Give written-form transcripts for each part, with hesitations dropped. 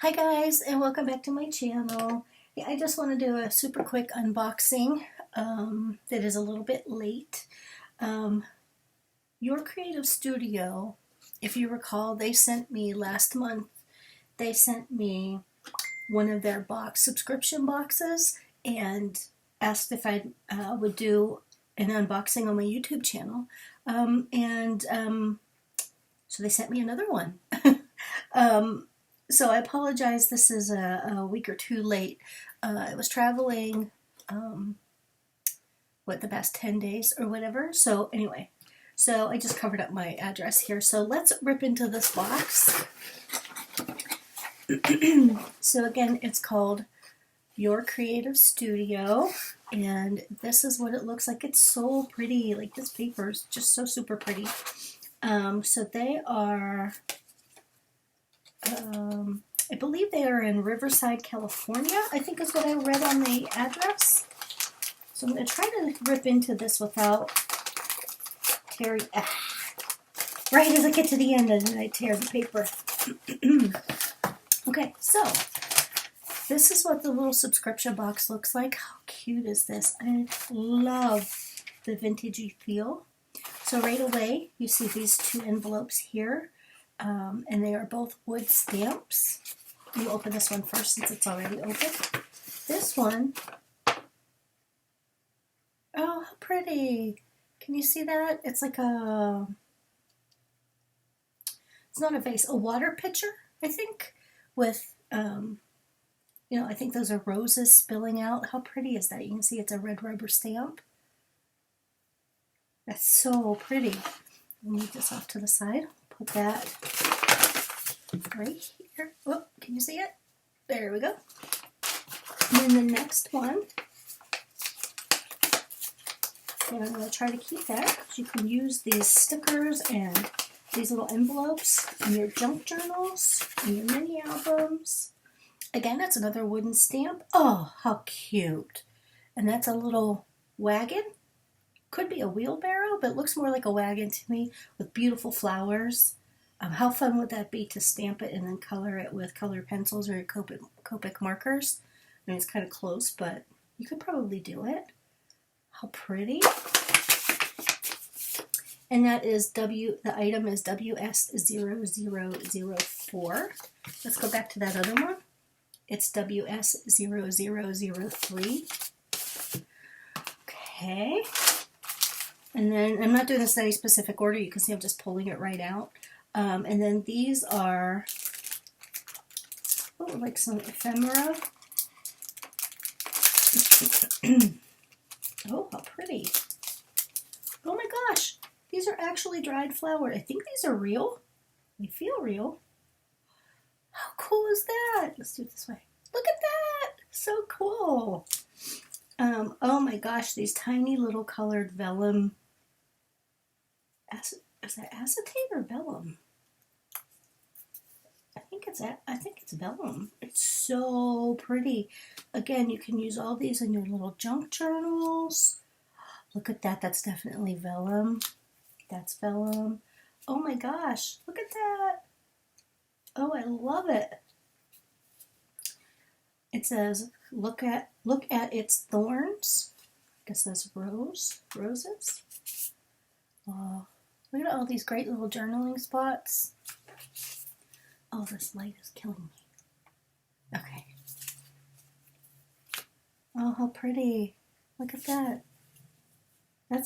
Hi guys, and welcome back to my channel. I just want to do a super quick unboxing that is a little bit late. Your Creative Studio, if you recall, they sent me last month, they sent me one of their subscription boxes and asked if I would do an unboxing on my YouTube channel. So they sent me another one. So I apologize, this is a week or two late. I was traveling, the past 10 days or whatever. So anyway, so I just covered up my address here. So let's rip into this box. So again, it's called Your Creative Studio. And this is what it looks like. It's so pretty. Like, this paper is just so super pretty. So they are... I believe they are in Riverside, California, I think is what I read on the address. So I'm going to try to rip into this without tearing. Right as I get to the end, and then I tear the paper. Okay, so this is what the little subscription box looks like. How cute is this? I love the vintagey feel. So right away, you see these two envelopes here. And they are both wood stamps. You open this one first since it's already open. This one, oh, how pretty. Can you see that? It's like it's not a vase, a water pitcher, I think, with, I think those are roses spilling out. How pretty is that? You can see it's a red rubber stamp. That's so pretty. I'll move this off to the side. Put that right here. Oh, can you see it? There we go. And then the next one, and I'm going to try to keep that. You can use these stickers and these little envelopes in your junk journals and your mini albums. Again, it's another wooden stamp. Oh, how cute. And that's a little wagon. Could be a wheelbarrow, but it looks more like a wagon to me with beautiful flowers. How fun would that be to stamp it and then color it with colored pencils or Copic markers? I mean, it's kind of close, but you could probably do it. How pretty. And that is the item is WS0004. Let's go back to that other one. It's WS0003. Okay. And then, I'm not doing this in any specific order. You can see I'm just pulling it right out. And then these are, like some ephemera. Oh, how pretty. Oh my gosh. These are actually dried flower. I think these are real. They feel real. How cool is that? Let's do it this way. Look at that. So cool. Oh my gosh, these tiny little colored vellum. Is that acetate or vellum? I think it's vellum. It's so pretty. Again, you can use all these in your little junk journals. Look at that. That's definitely vellum. That's vellum. Oh my gosh. Look at that. Oh, I love it. It says, look at its thorns. I guess that's roses. Oh, look at all these great little journaling spots. Oh, this light is killing me. Okay. Oh, how pretty. Look at that. I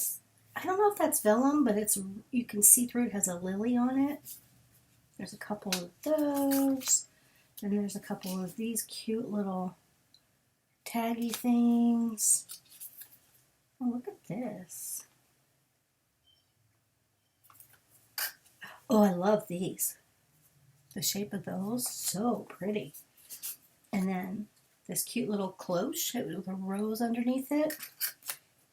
don't know if that's vellum, but you can see through it has a lily on it. There's a couple of those. And there's a couple of these cute little taggy things. Oh, look at this. Oh, I love these. The shape of those, so pretty. And then this cute little cloche with a rose underneath it.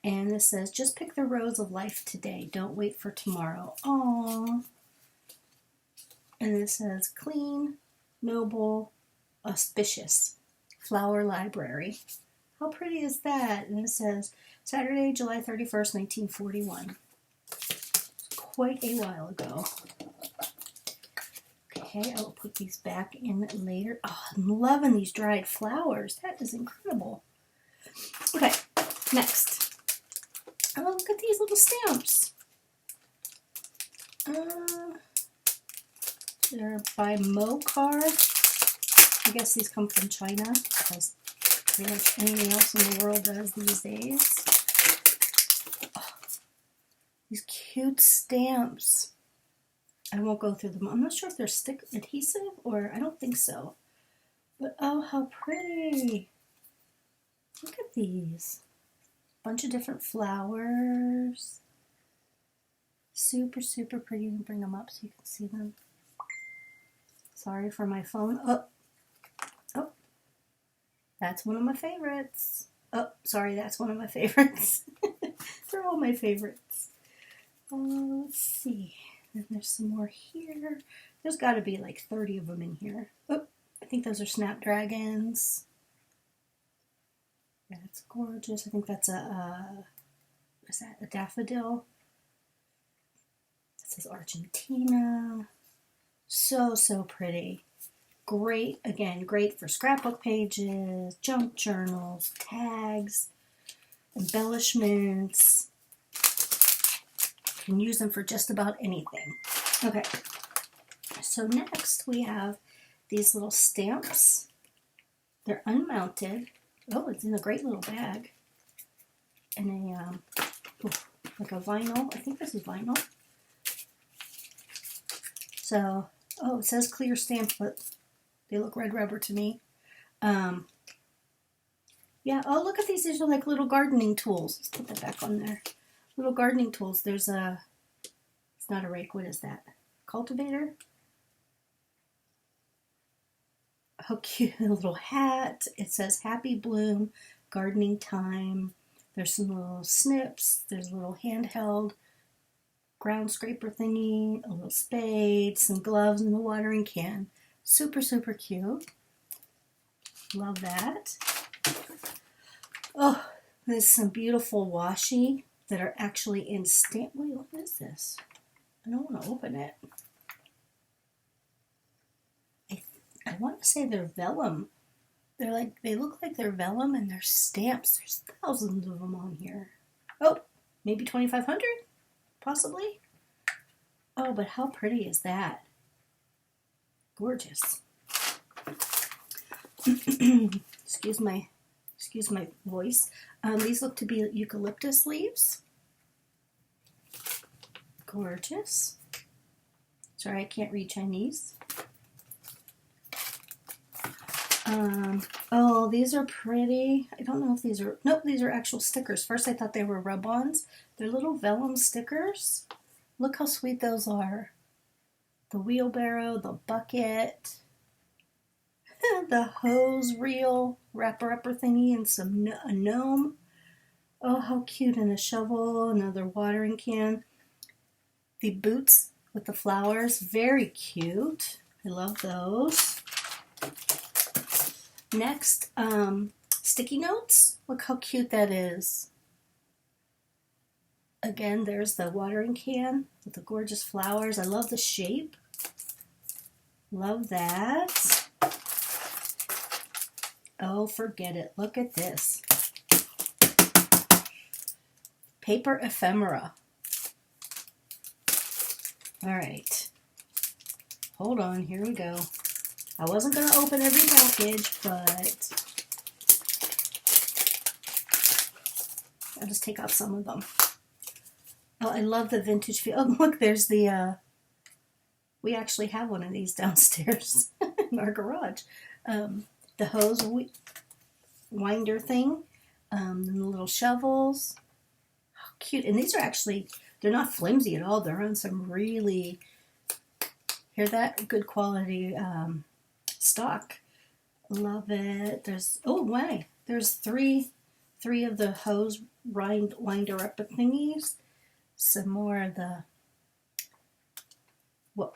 And this says, just pick the rose of life today. Don't wait for tomorrow. Aww. And this says, clean, noble, auspicious flower library. How pretty is that? And it says, Saturday, July 31st, 1941. Quite a while ago. Okay, I will put these back in later. Oh, I'm loving these dried flowers. That is incredible. Okay, next. Oh, look at these little stamps. They're by Mo Card. I guess these come from China because pretty much anything else in the world does these days. Oh, these cute stamps. I won't go through them. I'm not sure if they're stick adhesive or I don't think so. But oh, how pretty. Look at these. Bunch of different flowers. Super, super pretty. I'm gonna bring them up so you can see them. Sorry for my phone. Oh, that's one of my favorites. Oh, sorry, that's one of my favorites. They're all my favorites. Let's see. And there's some more here. There's got to be like 30 of them in here. Oh, I think those are snapdragons. That's gorgeous. I think that's is that a daffodil? It says Argentina. So, so pretty. Great, again, great for scrapbook pages, junk journals, tags, embellishments. You can use them for just about anything. Okay, so next we have these little stamps. They're unmounted. Oh, it's in a great little bag. And like a vinyl. I think this is vinyl. So, oh, it says clear stamp, but they look red rubber to me. Yeah, oh, look at these. These are like little gardening tools. Let's put that back on there. Little gardening tools. There's a, it's not a rake. What is that? Cultivator? How cute. A little hat. It says Happy Bloom, Gardening Time. There's some little snips. There's a little handheld ground scraper thingy, a little spade, some gloves, and a watering can. Super, super cute. Love that. Oh, there's some beautiful washi that are actually in stamp. Wait, what is this? I don't want to open it. I want to say they're vellum. They're like, they look like they're vellum and they're stamps. There's thousands of them on here. Oh, maybe 2,500? Possibly. Oh, but how pretty is that? Gorgeous. Excuse my voice. These look to be eucalyptus leaves. Gorgeous. Sorry, I can't read Chinese. Oh, these are pretty. I don't know if these are, nope, these are actual stickers. First I thought they were rub-ons. They're little vellum stickers. Look how sweet those are. The wheelbarrow, the bucket, the hose reel, wrapper thingy, and a gnome. Oh, how cute. And a shovel, another watering can. The boots with the flowers, very cute. I love those. Next, sticky notes. Look how cute that is. Again, there's the watering can with the gorgeous flowers. I love the shape. Love that. Oh, forget it. Look at this. Paper ephemera. All right. Hold on. Here we go. I wasn't going to open every package, but I'll just take out some of them. Oh, I love the vintage feel. Oh, look, there's the, we actually have one of these downstairs in our garage. The hose winder thing, and the little shovels. How cute. And these are actually, they're not flimsy at all. They're on some really, hear that? Good quality stock. Love it. There's, oh, wow. There's three of the hose winder up thingies. Some more of the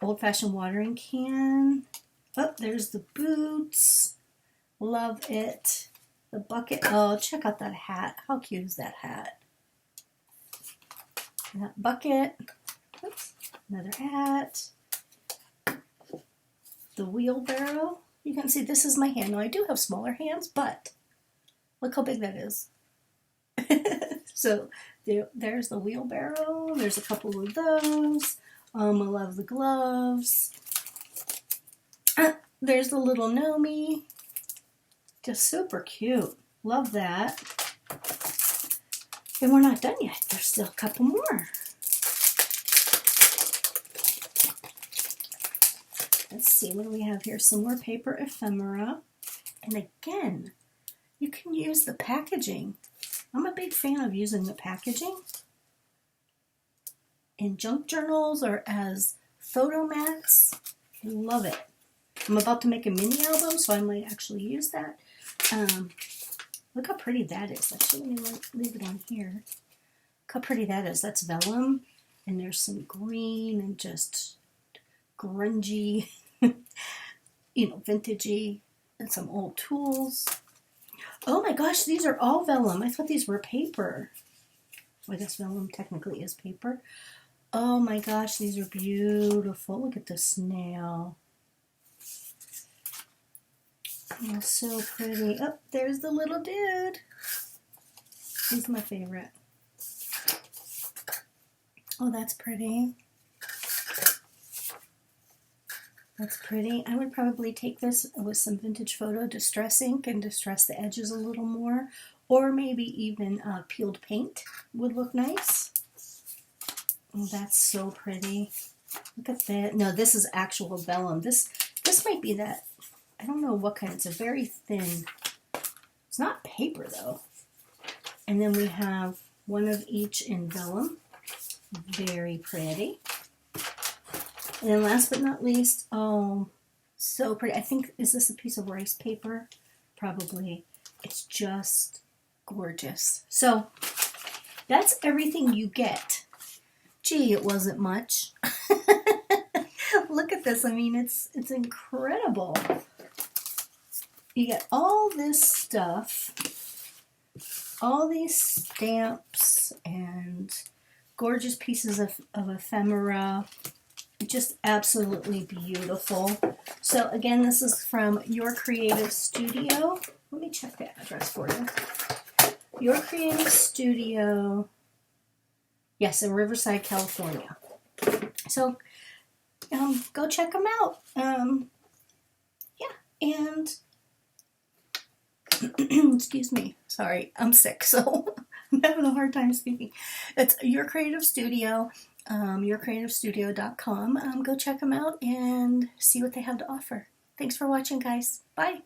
old-fashioned watering can. Oh, there's the boots. Love it. The bucket. Oh, check out that hat. How cute is that hat? That bucket. Oops. Another hat. the Wheelbarrow. You can see this is my hand. Now I do have smaller hands, but look how big that is. So there's the Wheelbarrow. There's a couple of those. I love the gloves. There's the little Nomi. Just super cute. Love that. And we're not done yet. There's still a couple more. Let's see, what do we have here? Some more paper ephemera. And again, you can use the packaging. I'm a big fan of using the packaging in junk journals or as photo mats. Love it. I'm about to make a mini album, so I might actually use that. Look how pretty that is. Actually, let me leave it on here. Look how pretty that is. That's vellum, and there's some green and just grungy, vintagey, and some old tools. Oh my gosh, these are all vellum. I thought these were paper. Well, I guess vellum technically is paper. Oh my gosh, these are beautiful. Look at the snail. Oh, so pretty. Oh, there's the little dude. He's my favorite. Oh, that's pretty. That's pretty. I would probably take this with some vintage photo distress ink and distress the edges a little more, or maybe even peeled paint would look nice. Oh, that's so pretty. Look at that. No, this is actual vellum. This might be that. I don't know what kind. It's a very thin. It's not paper though. And then we have one of each in vellum. Very pretty. And then last but not least, oh, so pretty. I think, is this a piece of rice paper? Probably. It's just gorgeous. So that's everything you get. Gee, it wasn't much. Look at this. I mean, it's incredible. You get all this stuff, all these stamps and gorgeous pieces of ephemera. Just absolutely beautiful. So again, this is from Your Creative Studio. Let me check the address for you. Your Creative Studio, yes, in Riverside, California. So go check them out. Yeah, and excuse me, sorry, I'm sick, so I'm having a hard time speaking. It's Your Creative Studio, yourcreativestudio.com. Go check them out and see what they have to offer. Thanks for watching, guys. Bye.